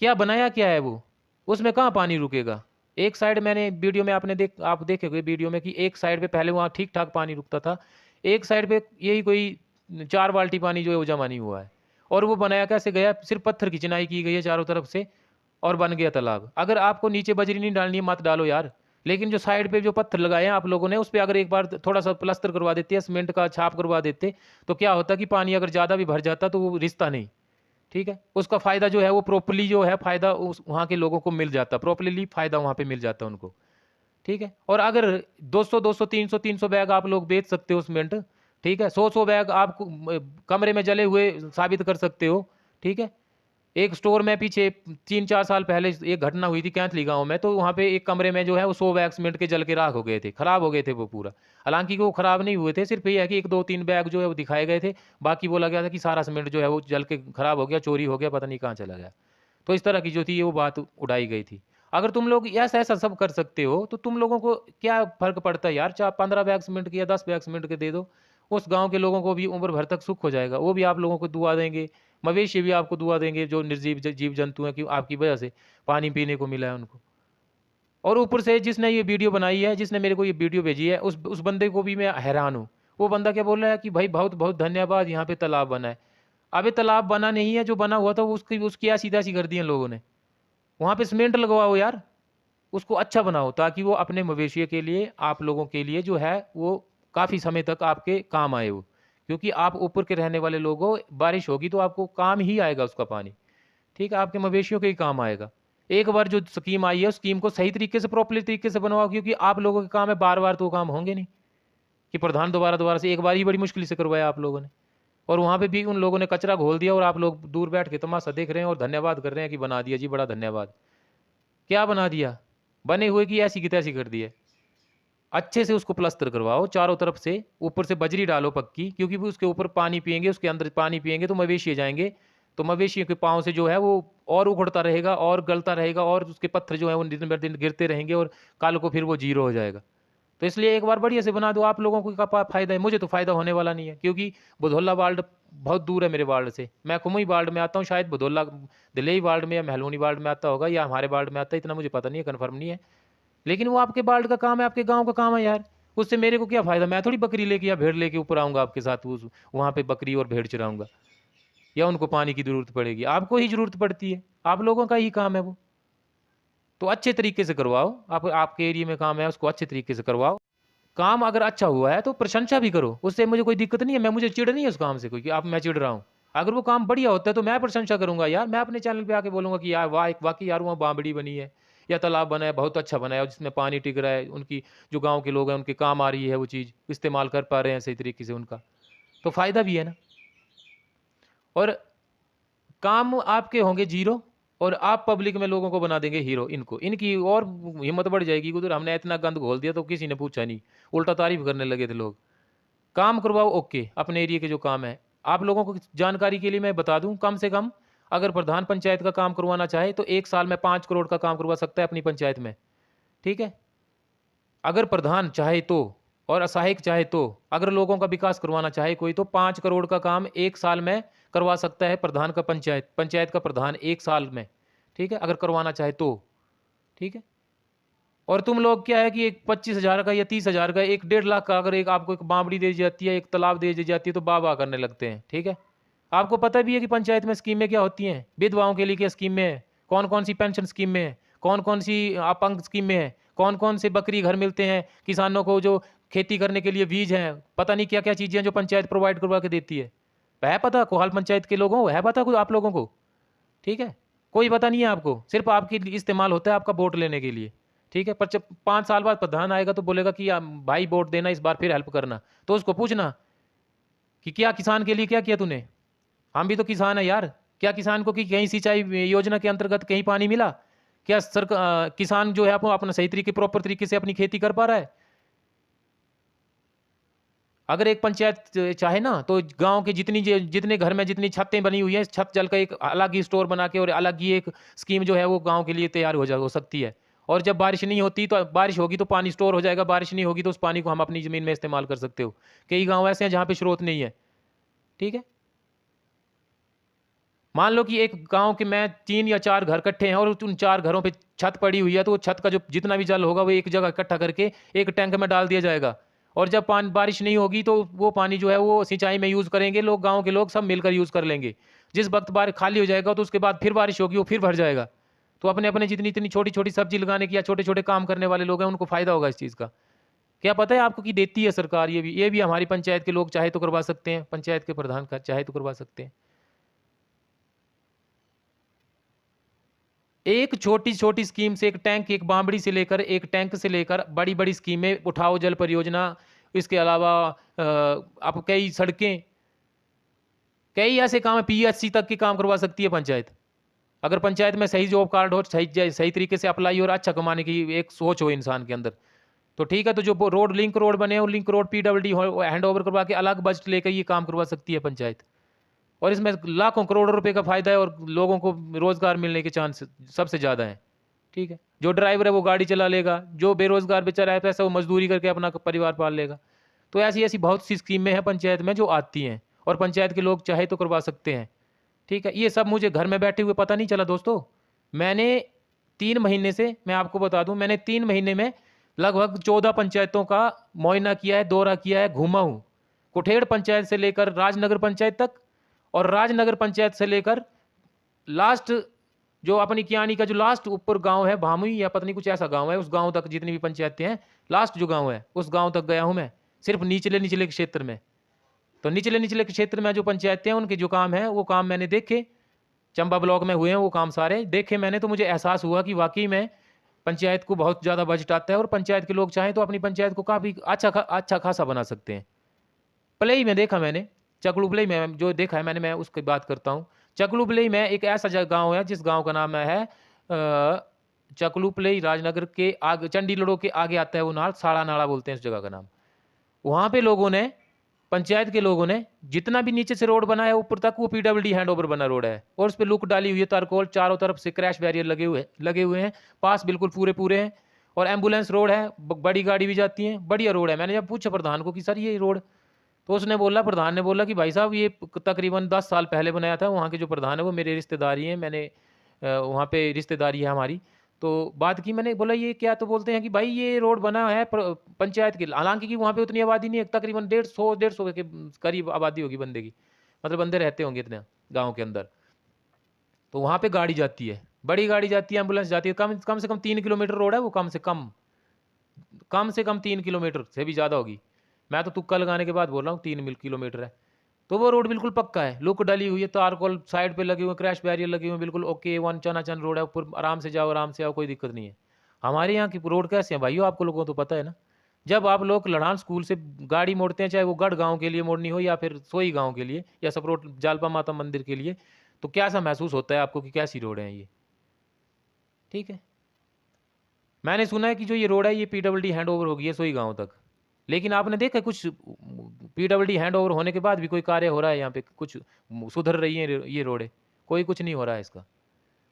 क्या बनाया क्या है वो? उसमें कहाँ पानी रुकेगा? एक साइड मैंने वीडियो में आप देखे वीडियो में कि एक साइड पे पहले वहाँ ठीक-ठाक पानी रुकता था। एक साइड पे यही कोई 4 बाल्टी पानी जो है वो जमा नहीं हुआ है। और वो बनाया कैसे गया? सिर्फ़ पत्थर की चिनाई की गई है चारों तरफ से, और बन गया तालाब। अगर आपको नीचे बजरी नहीं डालनी है, मत डालो यार। लेकिन जो साइड पे जो पत्थर लगाए हैं आप लोगों ने, उस पे अगर एक बार थोड़ा-सा प्लास्टर करवा देते या सीमेंट का छाप करवा देते, तो क्या होता कि पानी अगर ज़्यादा भी भर जाता तो वो रिसता नहीं। ठीक है? उसका फ़ायदा जो है वो प्रॉपर्ली जो है फ़ायदा उस वहाँ के लोगों को मिल जाता, प्रॉपर्ली फ़ायदा वहाँ पे मिल जाता उनको। ठीक है? और अगर 200-200, 300-300 बैग आप लोग बेच सकते हो सीमेंट, ठीक है? 100-100 बैग आप कमरे में जले हुए साबित कर सकते हो, ठीक है? एक स्टोर में पीछे 3-4 साल पहले एक घटना हुई थी कैंथली गाँव में, तो वहाँ पे एक कमरे में जो है वो 100 बैग सीमेंट के जल के राख हो गए थे, खराब हो गए थे वो पूरा। हालाँकि वो खराब नहीं हुए थे, सिर्फ़ ये है कि 1-2-3 बैग जो है वो दिखाए गए थे, बाकी बोला गया था कि सारा सीमेंट जो है वो जल के खराब हो गया, चोरी हो गया, पता नहीं कहाँ चला गया। तो इस तरह की जो थी वो बात उड़ाई गई थी। अगर तुम लोग ऐसा-ऐसा सब कर सकते हो, तो तुम लोगों को क्या फ़र्क पड़ता है यार, चा 15 बैग सीमेंट के या 10 बैग सीमेंट के दे दो। उस गाँव के लोगों को भी उम्र भर तक सुख हो जाएगा, वो भी आप लोगों को दुआ देंगे, मवेशी भी आपको दुआ देंगे, जो निर्जीव जीव जंतु हैं कि आपकी वजह से पानी पीने को मिला है उनको। और ऊपर से जिसने ये वीडियो बनाई है, जिसने मेरे को ये वीडियो भेजी है, उस बंदे को भी मैं हैरान हूँ। वो बंदा क्या बोल रहा है कि भाई बहुत बहुत धन्यवाद, यहाँ पे तालाब बना है। अबे तालाब बना नहीं है, जो बना हुआ था वो उसकी ऐसी तैसी कर दी है लोगों ने। वहाँ पे सीमेंट लगवाओ यार, उसको अच्छा बनाओ, ताकि वो अपने मवेशियों के लिए, आप लोगों के लिए जो है वो काफ़ी समय तक आपके काम आए वो। क्योंकि आप ऊपर के रहने वाले लोगों, बारिश होगी तो आपको काम ही आएगा उसका पानी, ठीक है, आपके मवेशियों के ही काम आएगा। एक बार जो स्कीम आई है उस स्कीम को सही तरीके से, प्रॉपरली तरीके से बनवाओ, क्योंकि आप लोगों के काम है, बार बार तो वो काम होंगे नहीं कि प्रधान दोबारा दोबारा से, एक बार ही बड़ी मुश्किल से करवाया आप लोगों ने। और वहाँ पे भी उन लोगों ने कचरा घोल दिया और आप लोग दूर बैठ के तमाशा देख रहे हैं और धन्यवाद कर रहे हैं कि बना दिया जी, बड़ा धन्यवाद। क्या बना दिया? बने हुए की ऐसी की तैसी कर दी है। अच्छे से उसको प्लस्तर करवाओ चारों तरफ से, ऊपर से बजरी डालो पक्की, क्योंकि वो उसके ऊपर पानी पिएंगे, उसके अंदर पानी पिएंगे तो मवेशी जाएंगे, तो मवेशियों के पाँव से जो है वो और उखड़ता रहेगा और गलता रहेगा, और उसके पत्थर जो है वो दिन ब दिन गिरते रहेंगे और कल को फिर वो जीरो हो जाएगा। तो इसलिए एक बार बढ़िया से बना दो, आप लोगों को का फायदा है, मुझे तो फायदा होने वाला नहीं है, क्योंकि बुधौला वार्ड बहुत दूर है मेरे वार्ड से। मैं कुमुई वार्ड में आता हूँ, शायद बुधौला दिलेई वार्ड में या महलूनी वार्ड में आता होगा, या हमारे वार्ड में आता है, इतना मुझे पता नहीं है, कन्फर्म नहीं है। लेकिन वो आपके वार्ड का काम है, आपके गांव का काम है यार, उससे मेरे को क्या फायदा? मैं थोड़ी बकरी लेके या भेड़ लेके ऊपर आऊंगा आपके साथ, उस वहाँ पे बकरी और भेड़ चराऊंगा, या उनको पानी की जरूरत पड़ेगी? आपको ही जरूरत पड़ती है, आप लोगों का ही काम है वो। तो अच्छे तरीके से करवाओ, आप आपके एरिया में काम है उसको अच्छे तरीके से करवाओ। काम अगर अच्छा हुआ है तो प्रशंसा भी करो, उससे मुझे कोई दिक्कत नहीं है, मैं मुझे चिढ़ नहीं है उस काम से कोई कि आप मैं चिढ़ रहा हूँ। अगर वो काम बढ़िया होता है तो मैं प्रशंसा करूंगा यार, मैं अपने चैनल पे आके बोलूंगा कि यार वाह, एक वाकई यार वहाँ बावड़ी बनी है या तालाब बना है, बहुत अच्छा बना है, और जिसमें पानी टिक रहा है, उनकी जो गाँव के लोग हैं उनके काम आ रही है वो चीज़, इस्तेमाल कर पा रहे हैं सही तरीके से उनका, तो फ़ायदा भी है ना। और काम आपके होंगे जीरो, और आप पब्लिक में लोगों को बना देंगे हीरो, इनको इनकी और हिम्मत बढ़ जाएगी कि उधर हमने इतना गंद घोल दिया तो किसी ने पूछा नहीं, उल्टा तारीफ करने लगे थे लोग। काम करवाओ ओके, अपने एरिया के जो काम है। आप लोगों को जानकारी के लिए मैं बता दूं, कम से कम अगर प्रधान पंचायत का काम करवाना चाहे तो 1 साल में 5 करोड़ का काम करवा सकता है अपनी पंचायत में, ठीक है, अगर प्रधान चाहे तो, और सहायक चाहे तो, अगर लोगों का विकास करवाना चाहे कोई तो 5 करोड़ का काम 1 साल में करवा सकता है प्रधान का, पंचायत का प्रधान 1 साल में, ठीक है, अगर करवाना चाहे तो, ठीक है। और तुम लोग क्या है कि एक 25,000 का या 30,000 का, 1-1.5 लाख का अगर एक आपको एक बावड़ी दे दी जाती है, एक तालाब दे दी जाती है, तो वाह वाह करने लगते हैं, ठीक है। आपको पता भी है कि पंचायत में स्कीमें क्या होती हैं, विधवाओं के लिए क्या स्कीमें हैं, कौन कौन सी पेंशन स्कीमें हैं, कौन कौन सी अपंग स्कीमें हैं, कौन कौन से बकरी घर मिलते हैं किसानों को, जो खेती करने के लिए बीज हैं, पता नहीं क्या क्या चीज़ें जो पंचायत प्रोवाइड करवा के देती है पता कोहाल पंचायत के लोगों को है पता कुछ आप लोगों को, ठीक है। कोई पता नहीं है आपको, सिर्फ आपके लिए इस्तेमाल होता है आपका वोट लेने के लिए, ठीक है। पर जब 5 साल बाद प्रधान आएगा तो बोलेगा कि भाई वोट देना, इस बार फिर हेल्प करना, तो उसको पूछना कि क्या किसान के लिए क्या किया तूने, हम भी तो किसान है यार, क्या किसान को कि कहीं सिंचाई योजना के अंतर्गत कहीं पानी मिला? क्या सरकार किसान जो है अपना सही तरीके प्रॉपर तरीके से अपनी खेती कर पा रहा है? अगर एक पंचायत चाहे ना तो गांव के जितने घर में जितनी छतें बनी हुई हैं, छत जल का एक अलग ही स्टोर बना के और अलग ही एक स्कीम जो है वो गांव के लिए तैयार हो सकती है। और जब बारिश नहीं होती तो बारिश होगी तो पानी स्टोर हो जाएगा, बारिश नहीं होगी तो उस पानी को हम अपनी ज़मीन में इस्तेमाल कर सकते हो। कई गाँव ऐसे हैं जहाँ पे स्रोत नहीं है, ठीक है। मान लो कि एक गांव के में 3 या 4 घर इकट्ठे हैं और उन 4 घरों पे छत पड़ी हुई है, तो वो छत का जो जितना भी जल होगा वो एक जगह इकट्ठा करके एक टैंक में डाल दिया जाएगा, और जब पानी बारिश नहीं होगी तो वो पानी जो है वो सिंचाई में यूज़ करेंगे लोग, गांव के लोग सब मिलकर यूज़ कर लेंगे। जिस वक्त बारिश खाली हो जाएगा तो उसके बाद फिर बारिश होगी, वो फिर भर जाएगा। तो अपने अपने जितनी इतनी छोटी छोटी सब्जी लगाने की या छोटे छोटे काम करने वाले लोग हैं उनको फ़ायदा होगा इस चीज़ का। क्या पता है आपको कि देती है सरकार, ये भी हमारी पंचायत के लोग चाहे तो करवा सकते हैं, पंचायत के प्रधान का चाहे तो करवा सकते हैं। एक छोटी छोटी स्कीम से, एक टैंक, एक बावड़ी से लेकर, एक टैंक से लेकर बड़ी बड़ी स्कीमें, उठाओ जल परियोजना, इसके अलावा आप कई सड़कें, कई ऐसे काम है, पीएचसी तक के काम करवा सकती है पंचायत। अगर पंचायत में सही जॉब कार्ड हो, सही सही तरीके से अप्लाई और अच्छा कमाने की एक सोच हो इंसान के अंदर, तो ठीक है। तो जो रोड लिंक रोड बने और link road PWD hand over करवा के अलग बजट लेकर ये काम करवा सकती है पंचायत, और इसमें लाखों करोड़ों रुपए का फायदा है और लोगों को रोजगार मिलने के चांस सबसे ज़्यादा हैं, ठीक है। जो ड्राइवर है वो गाड़ी चला लेगा, जो बेरोजगार बेचारा है पैसा वो मजदूरी करके अपना परिवार पाल लेगा। तो ऐसी ऐसी बहुत सी स्कीमें हैं पंचायत में जो आती हैं, और पंचायत के लोग चाहे तो करवा सकते हैं, ठीक है। ये सब मुझे घर में बैठे हुए पता नहीं चला दोस्तों, मैंने 3 महीने से, मैं आपको बता दूं, मैंने 3 महीने में लगभग 14 पंचायतों का मुआयना किया है, दौरा किया है, घूमा हूँ, कुठेड़ पंचायत से लेकर राजनगर पंचायत तक, और राजनगर पंचायत से लेकर लास्ट जो अपनी कियानी का जो लास्ट ऊपर गांव है भामुई या पत्नी कुछ ऐसा गांव है, उस गांव तक जितनी भी पंचायतें हैं, लास्ट जो गांव है उस गांव तक गया हूं मैं, सिर्फ निचले निचले क्षेत्र में। तो निचले निचले क्षेत्र में जो पंचायतें हैं उनके जो काम है वो काम मैंने देखे, चंबा ब्लॉक में हुए हैं वो काम सारे देखे मैंने। तो मुझे एहसास हुआ कि वाकई में पंचायत को बहुत ज़्यादा बजट आता है और पंचायत के लोग चाहें तो अपनी पंचायत को काफ़ी अच्छा खासा बना सकते हैं। प्लेई में देखा मैंने, चकलू प्लेई में जो देखा है मैंने, मैं उसकी बात करता हूँ। चकलू प्लेई में एक ऐसा गांव है जिस गांव का नाम है चकलू प्लेई, राजनगर के आगे चंडीगढ़ के आगे आता है वो नाल, साड़ा नाला बोलते हैं उस जगह का नाम। वहाँ पे लोगों ने, पंचायत के लोगों ने जितना भी नीचे से रोड बना है ऊपर तक वो पीडब्ल्यूडी हैंड ओवर बना रोड है, और उस पर लुक डाली हुई है तारकोल, चारों तरफ से क्रैश बैरियर लगे हुए हैं, पास बिल्कुल पूरे पूरे हैं, और एम्बुलेंस रोड है, बड़ी गाड़ी भी जाती है, बढ़िया रोड है। मैंने जब पूछा प्रधान को कि सर ये रोड, तो उसने बोला, प्रधान ने बोला कि भाई साहब ये तकरीबन 10 साल पहले बनाया था, वहाँ के जो प्रधान है वो मेरे रिश्तेदारी हैं, मैंने वहाँ पे रिश्तेदारी है हमारी। तो बात की मैंने, बोला ये क्या, तो बोलते हैं कि भाई ये रोड बना है पंचायत के, हालांकि कि वहाँ पे उतनी आबादी नहीं है, तकरीबन 150 के करीब आबादी होगी बंदे की, मतलब बंदे रहते होंगे इतने गाँव के अंदर। तो वहाँ पे गाड़ी जाती है, बड़ी गाड़ी जाती है, एम्बुलेंस जाती है, कम से कम 3 किलोमीटर रोड है वो, कम से कम 3 किलोमीटर से भी ज़्यादा होगी, मैं तो तुक्का लगाने के बाद बोल रहा हूँ 3 किलोमीटर है। तो वो रोड बिल्कुल पक्का है, लुक डली हुई है, तारकोल साइड पे लगे हुए, क्रैश बैरियर लगे हुए, बिल्कुल ओके वन चनाचन रोड है, ऊपर आराम से जाओ आराम से आओ, कोई दिक्कत नहीं है। हमारे यहाँ की रोड कैसे है भाइयों, आपको लोगों को तो पता है ना। जब आप लोग लड़ान स्कूल से गाड़ी मोड़ते हैं, चाहे वो गढ़ गांव के लिए मोड़नी हो या फिर सोई गांव के लिए या सपरोट जालपा माता मंदिर के लिए, तो क्या सा महसूस होता है आपको कि कैसी रोड है ये, ठीक है। मैंने सुना है कि जो ये रोड है ये पीडब्ल्यूडी हैंड ओवर हो गई है सोई गांव तक, लेकिन आपने देखा कुछ पीडब्ल्यूडी हैंड ओवर होने के बाद भी कोई कार्य हो रहा है यहाँ पे, कुछ सुधर रही है ये रोडें, कोई कुछ नहीं हो रहा है इसका।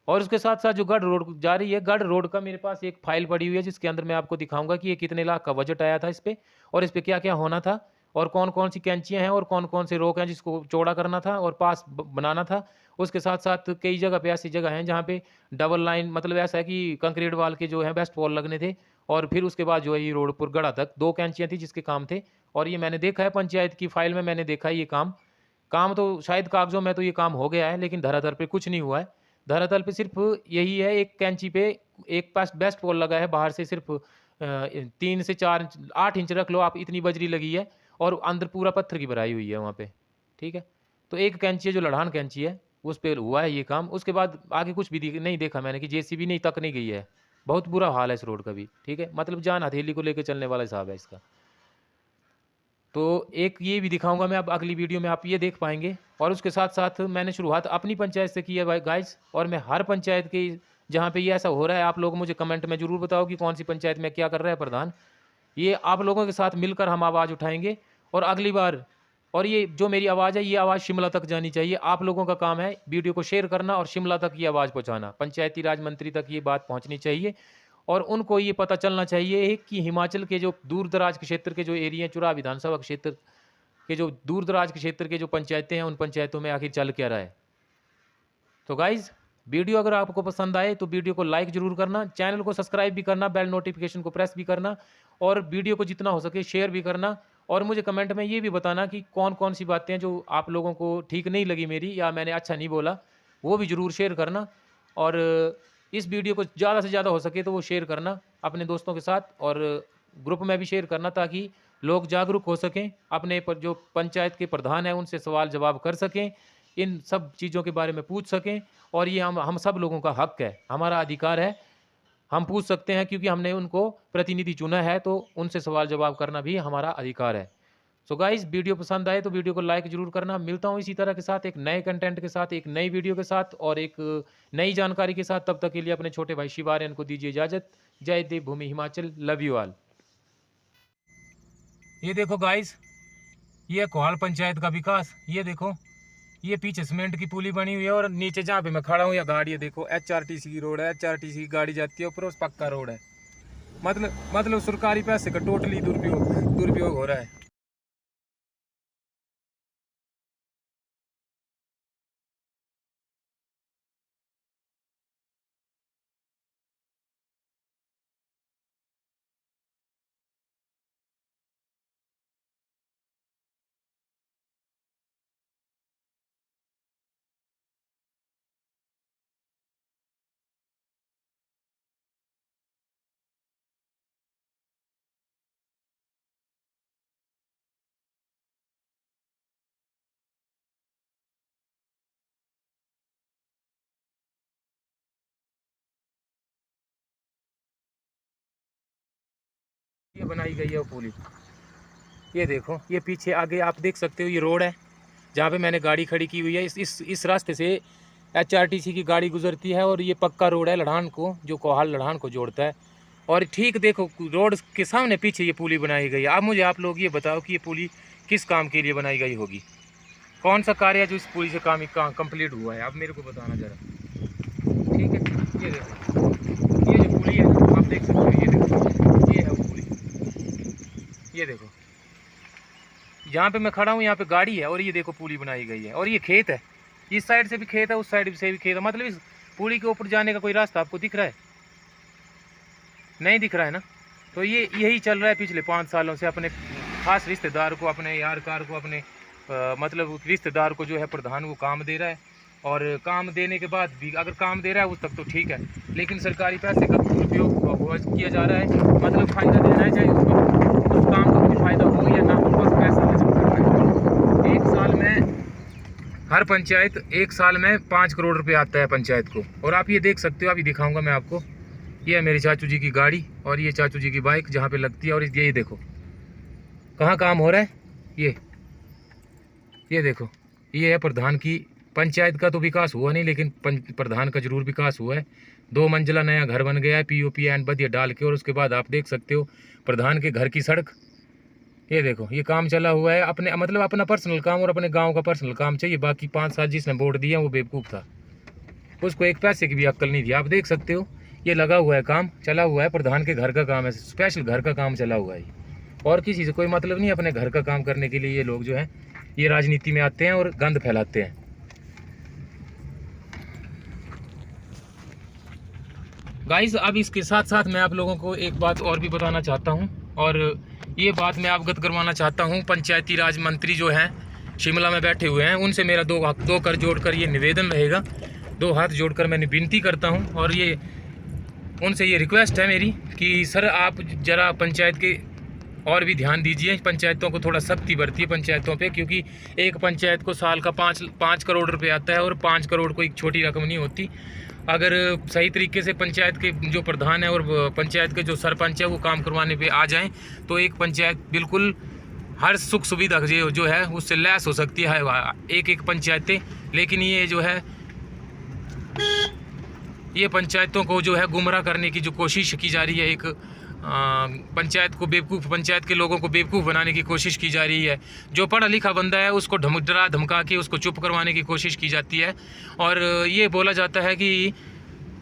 और उसके साथ साथ जो गढ़ रोड जा रही है, गढ़ रोड का मेरे पास एक फाइल पड़ी हुई है जिसके अंदर मैं आपको दिखाऊंगा कि ये कितने लाख का बजट आया था इस पे, और इस पे क्या क्या होना था, और कौन कौन सी कैंचियां हैं और कौन कौन से रोक हैं जिसको चौड़ा करना था और पास बनाना था। उसके साथ साथ कई जगह पे ऐसी जगह हैं जहाँ पे डबल लाइन, मतलब ऐसा है कि कंक्रीट वाल के जो है बेस्ट वॉल लगने थे, और फिर उसके बाद जो है ये रोड पर गढ़ा तक 2 कैंचियां थी जिसके काम थे। और ये मैंने देखा है पंचायत की फाइल में, मैंने देखा है ये काम, काम तो शायद कागजों में तो ये काम हो गया है, लेकिन धरातल पे कुछ नहीं हुआ है। धरातल पे सिर्फ यही है, एक कैंची पे एक पास बेस्ट पोल लगा है, बाहर से सिर्फ 3 से 4 8 इंच रख लो आप, इतनी बजरी लगी है, और अंदर पूरा पत्थर की भराई हुई है वहाँ पे, ठीक है। तो एक कैंची है जो लड़ान कैंची है, उस पे हुआ है ये काम। उसके बाद आगे कुछ भी नहीं देखा मैंने कि जेसीबी नहीं तक नहीं गई है। बहुत बुरा हाल है इस रोड का भी, ठीक है, मतलब जान हथेली को लेकर चलने वाला हिसाब है इसका। तो एक ये भी दिखाऊंगा मैं अब अगली वीडियो में, आप ये देख पाएंगे। और उसके साथ साथ मैंने शुरुआत अपनी पंचायत से की है गाइस, और मैं हर पंचायत की जहाँ पे ये ऐसा हो रहा है, आप लोग मुझे कमेंट में ज़रूर बताओ कि कौन सी पंचायत में क्या कर रहा है प्रधान। ये आप लोगों के साथ मिलकर हम आवाज़ उठाएंगे, और अगली बार, और ये जो मेरी आवाज़ है ये आवाज़ शिमला तक जानी चाहिए। आप लोगों का काम है वीडियो को शेयर करना और शिमला तक ये आवाज़ पहुँचाना, पंचायती राज मंत्री तक ये बात पहुँचनी चाहिए, और उनको ये पता चलना चाहिए कि हिमाचल के जो दूर दराज के क्षेत्र के जो एरिया हैं, चुराह विधानसभा क्षेत्र के जो दूर दराज के क्षेत्र के जो पंचायतें हैं, उन पंचायतों में आखिर चल क्या रहा है। तो गाइज, वीडियो अगर आपको पसंद आए तो वीडियो को लाइक जरूर करना, चैनल को सब्सक्राइब भी करना, बेल नोटिफिकेशन को प्रेस भी करना, और वीडियो को जितना हो सके शेयर भी करना। और मुझे कमेंट में ये भी बताना कि कौन कौन सी बातें हैं जो आप लोगों को ठीक नहीं लगी मेरी, या मैंने अच्छा नहीं बोला, वो भी ज़रूर शेयर करना। और इस वीडियो को ज़्यादा से ज़्यादा हो सके तो वो शेयर करना अपने दोस्तों के साथ, और ग्रुप में भी शेयर करना, ताकि लोग जागरूक हो सकें, अपने पर जो पंचायत के प्रधान हैं उनसे सवाल जवाब कर सकें, इन सब चीज़ों के बारे में पूछ सकें। और ये हम सब लोगों का हक है, हमारा अधिकार है, हम पूछ सकते हैं क्योंकि हमने उनको प्रतिनिधि चुना है, तो उनसे सवाल जवाब करना भी हमारा अधिकार है। सो गाइस, वीडियो पसंद आए तो वीडियो को लाइक जरूर करना। मिलता हूँ इसी तरह के साथ एक नए कंटेंट के साथ, एक नई वीडियो के साथ और एक नई जानकारी के साथ। तब तक के लिए अपने छोटे भाई शिवार्यन को दीजिए इजाज़त। जय देवभूमि हिमाचल, लव यू ऑल। ये देखो गाइस, ये कोहाल पंचायत का विकास, ये देखो, ये पीछे सीमेंट की पुली बनी हुई है, और नीचे जहाँ पे मैं खड़ा हूँ या गाड़ी है, देखो एचआरटीसी की रोड है, एचआरटीसी की गाड़ी जाती है ऊपर, उस पक्का रोड है। मतलब सरकारी पैसे का टोटली दुरुपयोग हो रहा है। ये बनाई गई है वो पुली। ये देखो, ये पीछे आगे आप देख सकते हो, ये रोड है जहाँ पे मैंने गाड़ी खड़ी की हुई है। इस रास्ते से HRTC की गाड़ी गुजरती है और ये पक्का रोड है लढ़ान को, जो कोहाल लढ़ान को जोड़ता है। और ठीक देखो, रोड के सामने पीछे ये पुली बनाई गई है। अब मुझे आप लोग ये बताओ कि ये पुली किस काम के लिए बनाई गई होगी, कौन सा कार्य है जो इस पुली से काम कंप्लीट हुआ है, आप मेरे को बताना ज़रा। ठीक है, ये देखो, ये जो पुली है आप देख सकते हो, ये देखो, ये है वो पुली। ये देखो, यहाँ पे मैं खड़ा हूँ, यहाँ पे गाड़ी है और ये देखो पुली बनाई गई है। और ये खेत है, इस साइड से भी खेत है, उस साइड से भी खेत है। मतलब इस पुली के ऊपर जाने का कोई रास्ता आपको दिख रहा है? नहीं दिख रहा है ना। तो ये यही चल रहा है पिछले 5 सालों से। अपने खास रिश्तेदार को, अपने यार कार को, अपने मतलब रिश्तेदार को जो है प्रधान वो काम दे रहा है। और काम देने के बाद भी अगर काम दे रहा है उस तक तो ठीक है, लेकिन सरकारी पैसे का दुरुपयोग किया जा रहा है। मतलब फायदा देना है, चाहे उसको उस काम का कोई फायदा हो या ना हो, बस पैसा हजम करना है। एक साल में हर पंचायत 1 साल में 5 करोड़ रुपए आता है पंचायत को। और आप ये देख सकते हो, अभी दिखाऊंगा मैं आपको। ये है मेरे चाचू जी की गाड़ी और ये चाचू जी की बाइक जहाँ पे लगती है। और ये देखो कहाँ काम हो रहा है। ये देखो, ये है प्रधान की। पंचायत का तो विकास हुआ नहीं, लेकिन प्रधान का जरूर विकास हुआ है। 2 मंजिला नया घर बन गया है POP एंड बदिया डाल के। और उसके बाद आप देख सकते हो प्रधान के घर की सड़क। ये देखो, ये काम चला हुआ है अपने, मतलब अपना पर्सनल काम और अपने गांव का पर्सनल काम चाहिए। बाकी 5 साल जिसने वोट दिया वो बेवकूफ़ था, उसको 1 पैसे की भी अक्ल नहीं थी। आप देख सकते हो ये लगा हुआ है, काम चला हुआ है। प्रधान के घर का काम है, स्पेशल घर का काम चला हुआ है। और किसी से कोई मतलब नहीं, अपने घर का काम करने के लिए ये लोग जो है ये राजनीति में आते हैं और गंद फैलाते हैं। गाइस, अब इसके साथ साथ मैं आप लोगों को एक बात और भी बताना चाहता हूं। और ये बात मैं अवगत करवाना चाहता हूं, पंचायती राज मंत्री जो हैं शिमला में बैठे हुए हैं, उनसे मेरा दो कर जोड़कर ये निवेदन रहेगा, 2 हाथ जोड़कर मैं विनती करता हूं। और ये उनसे ये रिक्वेस्ट है मेरी कि सर आप ज़रा पंचायत के और भी ध्यान दीजिए, पंचायतों को थोड़ा सख्ती बरतिए पंचायतों पे। क्योंकि एक पंचायत को साल का 5 करोड़ रुपए आता है और 5 करोड़ कोई छोटी रकम नहीं होती। अगर सही तरीके से पंचायत के जो प्रधान है और पंचायत के जो सरपंच है वो काम करवाने पे आ जाएं तो एक पंचायत बिल्कुल हर सुख सुविधा जो है उससे लैस हो सकती है एक पंचायतें। लेकिन ये जो है ये पंचायतों को जो है गुमराह करने की जो कोशिश की जा रही है, एक पंचायत के लोगों को बेवकूफ़ बनाने की कोशिश की जा रही है। जो पढ़ा लिखा बंदा है उसको डरा धमका के उसको चुप करवाने की कोशिश की जाती है। और ये बोला जाता है कि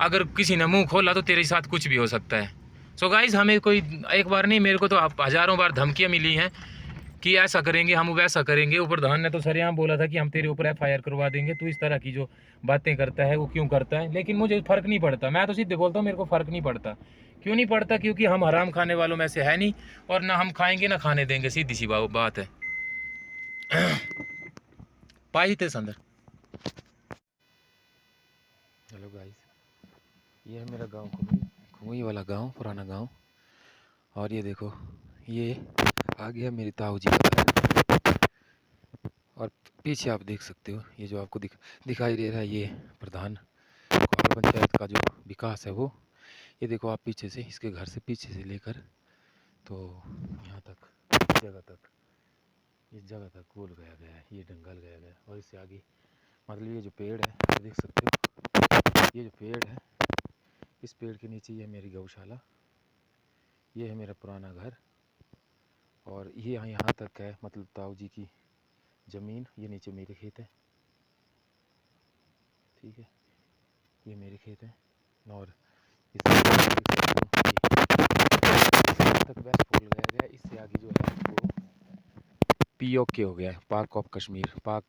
अगर किसी ने मुंह खोला तो तेरे साथ कुछ भी हो सकता है। सो गाइज़, हमें कोई एक बार नहीं, मेरे को तो हज़ारों बार धमकियाँ मिली हैं कि ऐसा करेंगे, हम वैसा करेंगे। वो प्रधान ने तो सरेआम बोला था कि हम तेरे ऊपर FIR करवा देंगे। तो इस तरह की जो बातें करता है वो क्यों करता है? लेकिन मुझे फ़र्क नहीं पड़ता, मैं तो सीधे बोलता हूँ, मेरे को फ़र्क नहीं पड़ता। क्यों नहीं पड़ता? क्योंकि हम हराम खाने वालों में से है नहीं, और ना हम खाएंगे ना खाने देंगे, सीधी सी बात है। पाई थे संदर। हेलो गाइस, ये है मेरा गांव खुमुई वाला गांव, पुराना गांव। और ये देखो, ये आगे है मेरी ताऊ जी का घर। और पीछे आप देख सकते हो, ये जो आपको दिखाई दे रहा है, ये प्रधान कोहाल पंचायत का जो विकास है वो। ये देखो आप पीछे से, इसके घर से पीछे से लेकर तो यहाँ तक, इस जगह तक गोल गया है, ये डंगल गया है। और इससे आगे मतलब ये जो पेड़ है आप देख सकते हो, ये जो पेड़ है, इस पेड़ के नीचे ये मेरी गौशाला, ये है मेरा पुराना घर। और ये यहाँ तक है, मतलब ताऊ जी की ज़मीन। ये नीचे मेरे खेत है, ठीक है, ये मेरे खेत है। और इस तक वेस्ट पोल गया गया। इससे आगे जो है वो POK हो गया है, park of Kashmir, park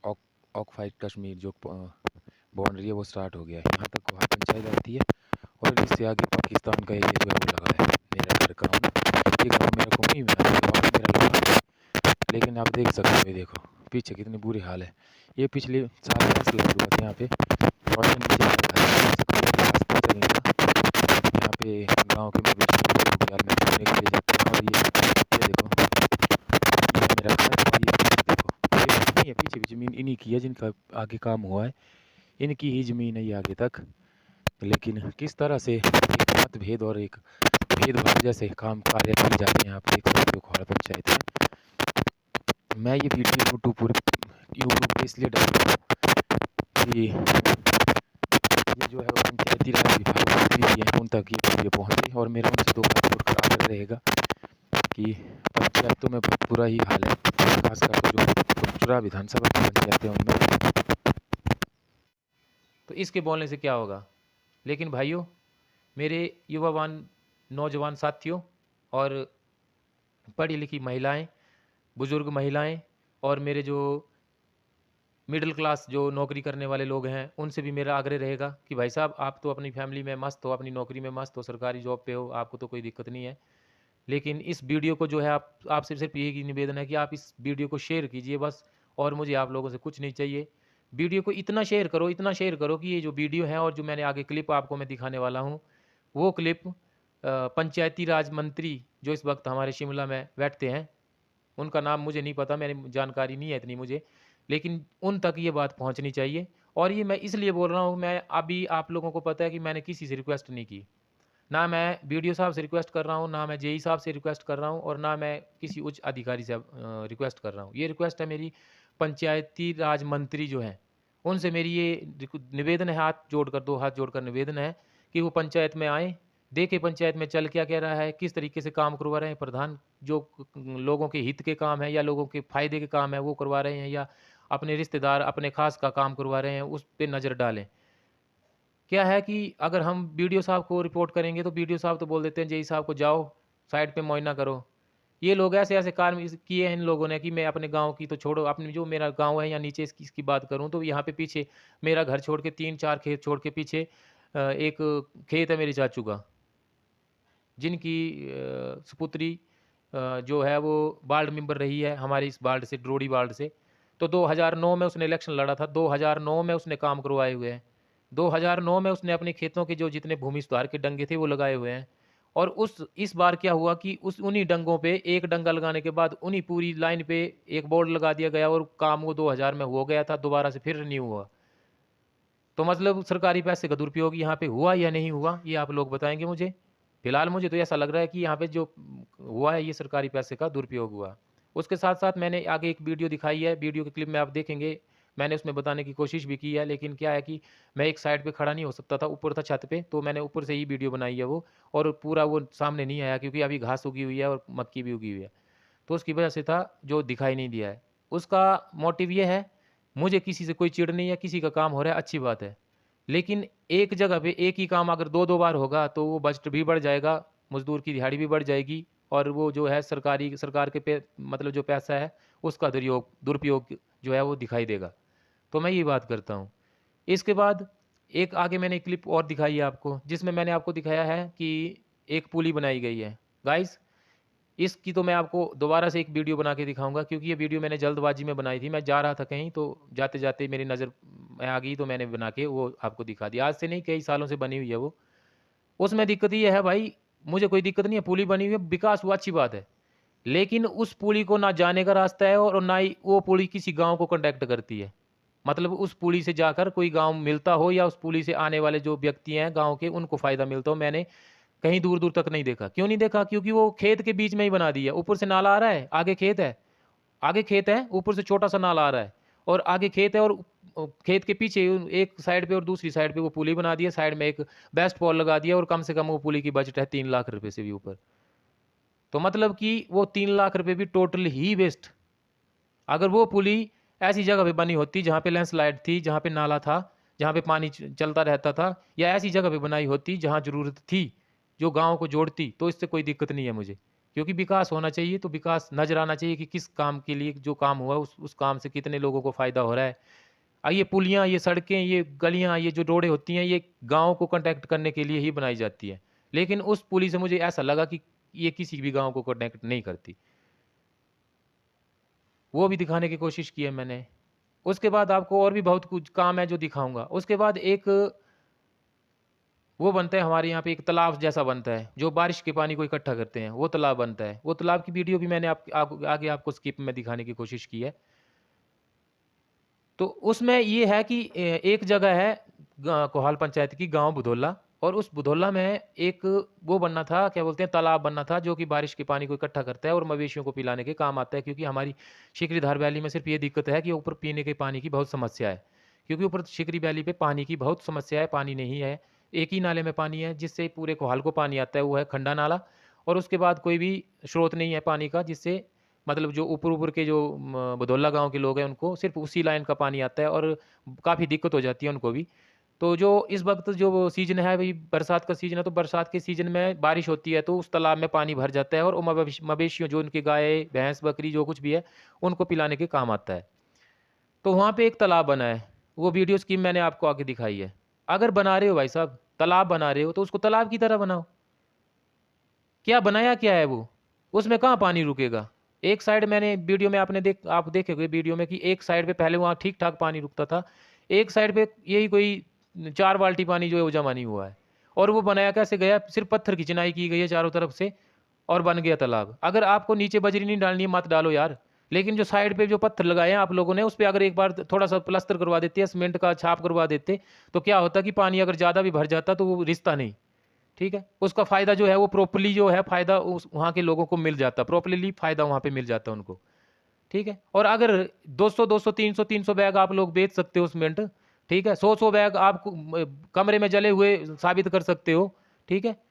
occupied Kashmir जो बाउंड्री है वो स्टार्ट हो गया है। यहाँ तक वहाँ पंचायत आती है। और इससे आगे पाकिस्तान का एरिया जो है वो लगा है। मेरा घर का ये गाँव मेरा खुमुई में मेरा लगा। लेकिन आप देख सकते हो, ये देखो पीछे कितनी बुरी हाल है। ये पिछले साल फैसला हुआ था यहाँ पे, और यहाँ पे गाँव के में घूमने के लिए जाते हैं। और ये देखो, ये मेरा घर। और ये देखो, ये नहीं है, पीछे भी ज़मीन इन्हीं की है जिनका आगे काम हुआ है, इनकी ही ज़मीन है ये आगे तक। लेकिन किस तरह से एक मतभेद और एक भेदभाव जैसे काम कार्य किए जाते हैं। आप देख सकते हो कोहाड़ पंचायत में। मैं ये वीडियो यूट्यूब पे इसलिए डाल रहा हूँ कि ये जो है वो पंचायती राज विभाग मंत्री भी हैं, उन तक ये वीडियो पहुँचे। और मेरा उनसे तो हाथ जोड़कर आग्रह रहेगा कि पंचायतों में बहुत बुरा ही हाल है, खासकर तो जो चुरा विधानसभा की पंचायतें हैं उनमें। तो इसके बोलने से क्या होगा? लेकिन भाइयों, मेरे युवावान नौजवान साथियों और पढ़ी लिखी महिलाएं, बुजुर्ग महिलाएं और मेरे जो मिडिल क्लास जो नौकरी करने वाले लोग हैं, उनसे भी मेरा आग्रह रहेगा कि भाई साहब, आप तो अपनी फैमिली में मस्त हो, अपनी नौकरी में मस्त हो, सरकारी जॉब पे हो, आपको तो कोई दिक्कत नहीं है। लेकिन इस वीडियो को जो है आपसे सिर्फ यही निवेदन है कि आप इस वीडियो को शेयर कीजिए बस, और मुझे आप लोगों से कुछ नहीं चाहिए। वीडियो को इतना शेयर करो कि ये जो वीडियो है और जो मैंने आगे क्लिप आपको मैं दिखाने वाला हूँ, वो क्लिप पंचायती राज मंत्री जो इस वक्त हमारे शिमला में बैठते हैं, उनका नाम मुझे नहीं पता, मेरी जानकारी नहीं है इतनी मुझे, लेकिन उन तक ये बात पहुंचनी चाहिए। और ये मैं इसलिए बोल रहा हूँ, मैं अभी आप लोगों को पता है कि मैंने किसी से रिक्वेस्ट नहीं की, ना मैं वीडियो साहब से रिक्वेस्ट कर रहा हूँ, ना मैं जेई साहब से रिक्वेस्ट कर रहा हूँ, और ना मैं किसी उच्च अधिकारी से रिक्वेस्ट कर रहा हूँ। ये रिक्वेस्ट है मेरी पंचायती राज मंत्री जो हैं, उनसे मेरी ये निवेदन है, हाथ जोड़कर, दो हाथ जोड़कर निवेदन है कि वो पंचायत में आएँ, देखें पंचायत में चल क्या कह रहा है, किस तरीके से काम करवा रहे हैं प्रधान, जो लोगों के हित के काम है या लोगों के फ़ायदे के काम है वो करवा रहे हैं, या अपने रिश्तेदार, अपने खास का काम करवा रहे हैं, उस पे नज़र डालें। क्या है कि अगर हम बीडीओ साहब को रिपोर्ट करेंगे तो बीडीओ साहब तो बोल देते हैं जेई साहब को, जाओ साइड पे मुआयना करो। ये लोग ऐसे-ऐसे कार्य किए हैं इन लोगों ने कि मैं अपने गाँव की तो छोड़ो, अपनी जो मेरा गाँव है या नीचे इसकी बात करूँ तो यहाँ पे पीछे मेरा घर छोड़ के 3-4 खेत छोड़ के पीछे एक खेत है मेरे चाचू का, जिनकी सुपुत्री जो है वो वार्ड मेंबर रही है हमारी इस वार्ड से, ड्रोडी वार्ड से। तो 2009 में उसने इलेक्शन लड़ा था, 2009 में उसने काम करवाए हुए हैं। 2009 में उसने अपने खेतों के जो जितने भूमि सुधार के डंगे थे वो लगाए हुए हैं। और उस इस बार क्या हुआ कि उस उन्हीं डंगों पे एक डंगा लगाने के बाद उन्हीं पूरी लाइन पे एक बोर्ड लगा दिया गया और काम वो 2000 में हो गया था, दोबारा से फिर रिन्यू हुआ। तो मतलब सरकारी पैसे का दुरुपयोग यहाँ पे हुआ या नहीं हुआ, ये आप लोग बताएँगे मुझे। फिलहाल मुझे तो ऐसा लग रहा है कि यहाँ पे जो हुआ है ये सरकारी पैसे का दुरुपयोग हुआ। उसके साथ-साथ मैंने आगे एक वीडियो दिखाई है, वीडियो के क्लिप में आप देखेंगे, मैंने उसमें बताने की कोशिश भी की है, लेकिन क्या है कि मैं एक साइड पे खड़ा नहीं हो सकता था, ऊपर था छत पे, तो मैंने ऊपर से ही वीडियो बनाई है वो, और पूरा वो सामने नहीं आया क्योंकि अभी घास उगी हुई है और मक्की भी उगी हुई है। तो उसकी वजह से था जो दिखाई नहीं दिया है। उसका मोटिव ये है, मुझे किसी से कोई चिढ़ नहीं है, किसी का काम हो रहा है अच्छी बात है। लेकिन एक जगह पे एक ही काम अगर 2-2 बार होगा तो वो बजट भी बढ़ जाएगा, मज़दूर की दिहाड़ी भी बढ़ जाएगी, और वो जो है सरकार के पे मतलब जो पैसा है उसका दुरुपयोग जो है वो दिखाई देगा। तो मैं ये बात करता हूँ। इसके बाद एक आगे मैंने क्लिप और दिखाई है आपको, जिसमें मैंने आपको दिखाया है कि एक पुली बनाई गई है। गाइस, इसकी तो मैं आपको दोबारा से एक वीडियो बना के दिखाऊँगा, क्योंकि ये वीडियो मैंने जल्दबाजी में बनाई थी। मैं जा रहा था कहीं, तो जाते-जाते मेरी नज़र में आ गई तो मैंने बना के वो आपको दिखा दिया। आज से नहीं, कई सालों से बनी हुई है वो। उसमें दिक्कत ये है भाई, मुझे कोई दिक्कत नहीं है, पुली बनी हुई है, विकास हुआ अच्छी बात है। लेकिन उस पुली को ना जाने का रास्ता है और ना ही वो पुली किसी गाँव को कनेक्ट करती है। मतलब उस पुली से जाकर कोई गाँव मिलता हो या उस पुली से आने वाले जो व्यक्ति हैं गाँव के, उनको फ़ायदा मिलता हो, मैंने कहीं दूर-दूर तक नहीं देखा। क्यों नहीं देखा? क्योंकि वो खेत के बीच में ही बना दी है। ऊपर से नाला आ रहा है, आगे खेत है, ऊपर से छोटा-सा नाला आ रहा है, और आगे खेत है, और खेत के पीछे एक साइड पे और दूसरी साइड पे वो पुली बना दी है, साइड में एक बेस्ट पॉल लगा दिया, और कम से कम वो पुली की बजट है 3 लाख रुपए से भी ऊपर। तो मतलब कि वो 3 लाख रुपए भी टोटल ही वेस्ट। अगर वो पुली ऐसी जगह पे बनी होती जहाँ पे लैंडस्लाइड थी, जहाँ पे नाला था, जहाँ पे पानी चलता रहता था, या ऐसी जगह पे बनाई होती जहाँ ज़रूरत थी, जो गाँव को जोड़ती, तो इससे कोई दिक्कत नहीं है मुझे। क्योंकि विकास होना चाहिए तो विकास नज़र आना चाहिए कि किस काम के लिए जो काम हुआ उस काम से कितने लोगों को फ़ायदा हो रहा है। ये पुलियाँ, ये सड़कें, ये गलियाँ, ये जो रोडें होती हैं, ये गाँव को कनेक्ट करने के लिए ही बनाई जाती हैं। लेकिन उस पुली से मुझे ऐसा लगा कि ये किसी भी गाँव को कनेक्ट नहीं करती। वो भी दिखाने की कोशिश की है मैंने। उसके बाद आपको और भी बहुत कुछ काम है जो दिखाऊँगा। उसके बाद एक वो बनता है हमारे यहाँ पे, एक तालाब जैसा बनता है, जो बारिश के पानी को इकट्ठा करते हैं, वो तालाब बनता है। वो तालाब की वीडियो भी मैंने आगे आपको स्किप में दिखाने की कोशिश की है। तो उसमें ये है कि एक जगह है कोहाल पंचायत की, गाँव बुधौला, और उस बुधौला में एक वो बनना था, क्या बोलते हैं, तालाब बनना था, जो कि बारिश के पानी को इकट्ठा करता है और मवेशियों को पिलाने के काम आता है। क्योंकि हमारी शिकरीधार वैली में सिर्फ ये दिक्कत है कि ऊपर पीने के पानी की बहुत समस्या है। क्योंकि ऊपर शिकरी वैली पे पानी की बहुत समस्या है, पानी नहीं है। एक ही नाले में पानी है जिससे पूरे कोहाल को पानी आता है, वो है खंडा नाला। और उसके बाद कोई भी स्रोत नहीं है पानी का, जिससे मतलब जो ऊपर-ऊपर के जो भदौला गाँव के लोग हैं, उनको सिर्फ़ उसी लाइन का पानी आता है और काफ़ी दिक्कत हो जाती है उनको भी। तो जो इस वक़्त जो सीज़न है वही बरसात का सीज़न है, तो बरसात के सीज़न में बारिश होती है तो उस तालाब में पानी भर जाता है और वो मवेशियों जो उनकी गाय, भैंस, बकरी जो कुछ भी है, उनको पिलाने के काम आता है। तो वहाँ पे एक तालाब बना है, वो वीडियो स्कीम मैंने आपको आगे दिखाई है। अगर बना रहे हो भाई साहब, तालाब बना रहे हो तो उसको तालाब की तरह बनाओ। क्या बनाया क्या है वो? उसमें कहाँ पानी रुकेगा? एक साइड मैंने वीडियो में आप देखे होंगे वीडियो में कि एक साइड पे पहले वहाँ ठीक-ठाक पानी रुकता था। एक साइड पे यही कोई 4 बाल्टी पानी जो है वो जमा नहीं हुआ है। और वो बनाया कैसे गया? सिर्फ़ पत्थर की चिनाई की गई है चारों तरफ से और बन गया तालाब। अगर आपको नीचे बजरी नहीं डालनी है, मत डालो यार। लेकिन जो साइड पे जो पत्थर लगाए हैं आप लोगों ने, उस पे अगर एक बार थोड़ा-सा प्लास्टर करवा देते या सीमेंट का छाप करवा देते, तो क्या होता कि पानी अगर ज़्यादा भी भर जाता तो वो रिसता नहीं। ठीक है? उसका फ़ायदा जो है वो प्रॉपर्ली जो है फ़ायदा उस वहाँ के लोगों को मिल जाता, प्रॉपर्ली फ़ायदा वहाँ पे मिल जाता उनको, ठीक है? और अगर 200-200, 300-300 बैग आप लोग बेच सकते हो सीमेंट, ठीक है? 100-100 बैग आप कमरे में जले हुए साबित कर सकते हो, ठीक है?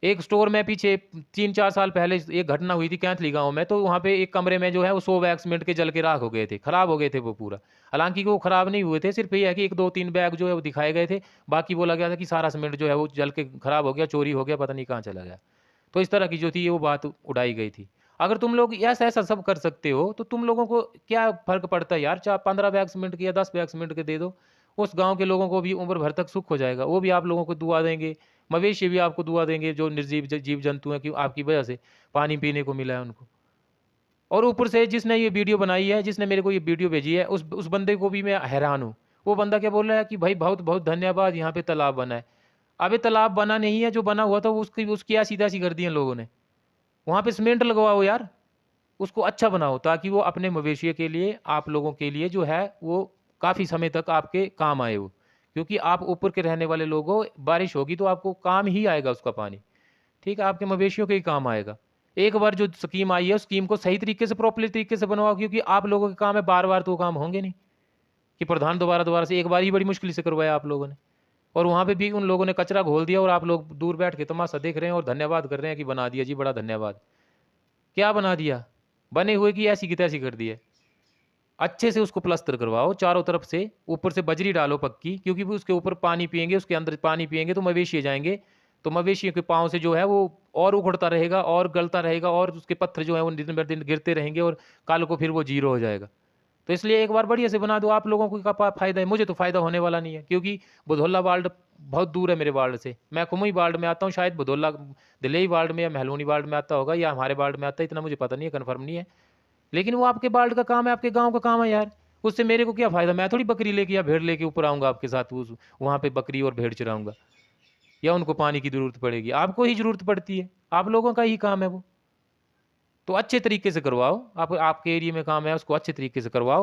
एक स्टोर में पीछे 3-4 साल पहले एक घटना हुई थी कैंथली गाँव में, तो वहाँ पे एक कमरे में जो है वो 100 बैग सीमेंट के जल के राख हो गए थे, खराब हो गए थे वो पूरा। हालाँकि वो खराब नहीं हुए थे, सिर्फ़ ये है कि 1-2-3 बैग जो है वो दिखाए गए थे, बाकी बोला गया था कि सारा सीमेंट जो है वो जल के खराब हो गया, चोरी हो गया, पता नहीं कहाँ चला गया। तो इस तरह की जो थी वो बात उड़ाई गई थी। अगर तुम लोग ऐसा-ऐसा सब कर सकते हो, तो तुम लोगों को क्या फ़र्क पड़ता है यार, चा 15 बैग सीमेंट के या 10 बैग सीमेंट के दे दो। उस गाँव के लोगों को भी उम्र भर तक सुख हो जाएगा, वो भी आप लोगों को दुआ देंगे, मवेशी भी आपको दुआ देंगे, जो निर्जीव जीव-जंतु हैं कि आपकी वजह से पानी पीने को मिला है उनको। और ऊपर से जिसने ये वीडियो बनाई है, जिसने मेरे को ये वीडियो भेजी है, उस बंदे को भी मैं हैरान हूँ। वो बंदा क्या बोल रहा है कि भाई बहुत-बहुत धन्यवाद, यहाँ पे तालाब बना है। अबे तालाब बना नहीं है, जो बना हुआ था वो उसकी उसकी ऐसी-तैसी कर दी है लोगों ने। वहाँ पे सीमेंट लगवाओ यार, उसको अच्छा बनाओ ताकि वो अपने मवेशियों के लिए, आप लोगों के लिए जो है वो काफ़ी समय तक आपके काम आए वो। क्योंकि आप ऊपर के रहने वाले लोग हो, बारिश होगी तो आपको काम ही आएगा उसका पानी। ठीक है? आपके मवेशियों के ही काम आएगा। एक बार जो स्कीम आई है, उस स्कीम को सही तरीके से, प्रॉपर्ली तरीके से बनवाओ, क्योंकि आप लोगों के काम है, बार-बार तो वो काम होंगे नहीं, कि प्रधान दोबारा-दोबारा से, एक बार ही बड़ी मुश्किल से करवाया आप लोगों ने। और वहाँ पे भी उन लोगों ने कचरा घोल दिया और आप लोग दूर बैठ के तमाशा देख रहे हैं और धन्यवाद कर रहे हैं कि बना दिया जी, बड़ा धन्यवाद। क्या बना दिया? बने हुए की ऐसी की तैसी कर दी है। अच्छे से उसको प्लास्टर करवाओ चारों तरफ से, ऊपर से बजरी डालो पक्की, क्योंकि वो उसके ऊपर पानी पिएँगे, उसके अंदर पानी पिएँगे तो मवेशी जाएँगे, तो मवेशियों के पाँव से जो है वो और उखड़ता रहेगा और गलता रहेगा और उसके पत्थर जो है वो दिन ब दिन गिरते रहेंगे और कल को फिर वो ज़ीरो हो जाएगा। तो इसलिए एक बार बढ़िया से बना दो, आप लोगों को का फ़ायदा है, मुझे तो फ़ायदा होने वाला नहीं है, क्योंकि बुधौला वार्ड बहुत दूर है मेरे वार्ड से। मैं कुमुई वार्ड में आता हूँ, शायद बुधौला दिलई वार्ड में या महलूनी वार्ड में आता होगा या हमारे वार्ड में आता है, इतना मुझे पता नहीं है, कन्फर्म नहीं है। लेकिन वो आपके वार्ड का काम है, आपके गाँव का काम है यार। उससे मेरे को क्या फ़ायदा? मैं थोड़ी बकरी लेके या भेड़ लेके ऊपर आऊँगा आपके साथ, उस वहाँ पे बकरी और भेड़ चराऊँगा या उनको पानी की ज़रूरत पड़ेगी। आपको ही ज़रूरत पड़ती है, आप लोगों का ही काम है वो। तो अच्छे तरीके से करवाओ, आप आपके एरिया में काम है उसको अच्छे तरीके से करवाओ।